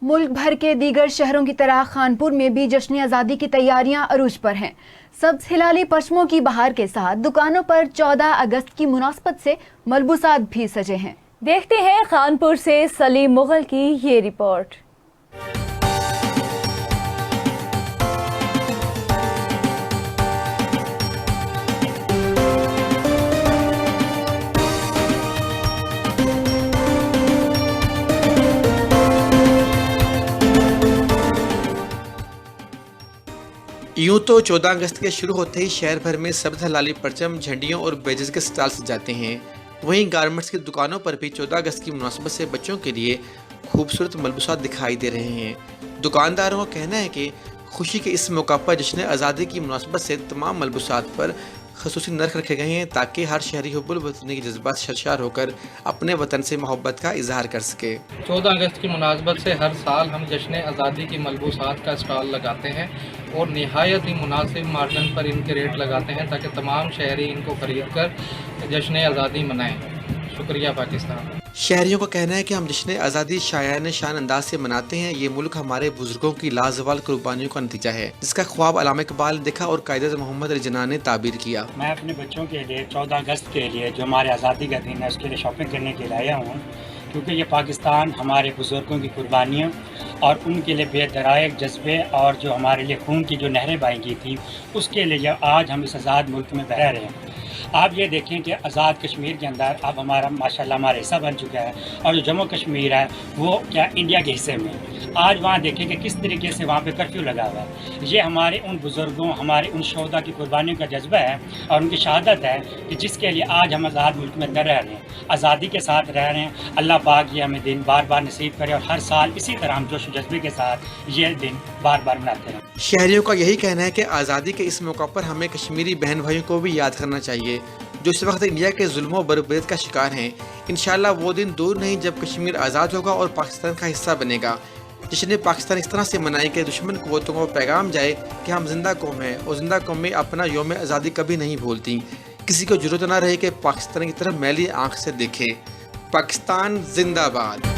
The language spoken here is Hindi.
मुल्क भर के दीगर शहरों की तरह खानपुर में भी जश्न आज़ादी की तैयारियां अरूज पर हैं। सब्ज हिलाली पश्मों की बहार के साथ दुकानों पर 14 अगस्त की मुनासबत से मलबूसात भी सजे हैं। देखते हैं खानपुर से सलीम मुगल की ये रिपोर्ट। यूं तो 14 अगस्त के शुरू होते ही शहर भर में सब्ज हलाली परचम, झंडियों और बैजेस के स्टॉल सजाते हैं। वहीं गारमेंट्स की दुकानों पर भी 14 अगस्त की मुनासबत से बच्चों के लिए खूबसूरत मलबूसात दिखाई दे रहे हैं। दुकानदारों का कहना है कि खुशी के इस मौका पर जश्न आज़ादी की मुनासबत से तमाम मलबूसात पर खसूसी नर्ख रखे गए हैं ताकि हर शहरी हुब्बुल वतनी के जज्बात सरशार होकर अपने वतन से मोहब्बत का इजहार कर सके। 14 अगस्त की मुनासबत से हर साल हम जश्न आज़ादी की मलबूसात का स्टॉल लगाते हैं और निहायत ही मुनासिब मार्जिन पर इनके रेट लगाते हैं ताकि तमाम शहरी इनको खरीद कर जश्न आज़ादी मनाएं। शुक्रिया पाकिस्तान। शहरियों का कहना है कि हम जश्न आज़ादी शायान शान अंदाज से मनाते हैं। ये मुल्क हमारे बुजुर्गों की लाजवाल कुर्बानियों का नतीजा है, जिसका ख्वाब अल्लामा इकबाल ने देखा और कायदे मोहम्मद अली जिन्ना ने ताबीर किया। मैं अपने बच्चों के लिए 14 अगस्त के लिए जो हमारे आज़ादी का दिन है उसके लिए शॉपिंग करने के लिए आया हूँ, क्योंकि ये पाकिस्तान हमारे बुज़ुर्गों की कुर्बानियों और उनके लिए बेदरायक जज्बे और जो हमारे लिए खून की जो नहरें बहाई की थी उसके लिए आज हम इस आज़ाद मुल्क में बह रहे हैं। आप ये देखें कि आज़ाद कश्मीर के अंदर अब हमारा माशाल्लाह हमारा हिस्सा बन चुका है और जो जम्मू कश्मीर है वो क्या इंडिया के हिस्से में आज वहाँ देखें कि किस तरीके से वहाँ पे कर्फ्यू लगा हुआ है। ये हमारे उन बुज़ुर्गों हमारे उन शोहदा की कुर्बानियों का जज्बा है और उनकी शहादत है कि जिसके लिए आज हम आज़ाद मुल्क में रह रहे हैं, आज़ादी के साथ रह रहे हैं। अल्लाह पाक ये हमें दिन बार बार नसीब करे और हर साल इसी तरह हम जोश जज्बे के साथ ये दिन बार बार मनाते हैं। शहरियों का यही कहना है कि आज़ादी के इस मौका पर हमें कश्मीरी बहन भाइयों को भी याद करना चाहिए जो इस वक्त इंडिया के जुल्म और बर्बरीत का शिकार हैं। इंशाल्लाह वो दिन दूर नहीं जब कश्मीर आज़ाद होगा और पाकिस्तान का हिस्सा बनेगा। जिसने पाकिस्तान इस तरह से मनाई कि दुश्मन क़ुव्वतों को पैगाम जाए कि हम जिंदा कौम हैं और जिंदा कौमें अपना यौम आज़ादी कभी नहीं भूलती। किसी को जरूरत ना रहे कि पाकिस्तान की तरफ मैली आंख से देखे। पाकिस्तान जिंदाबाद।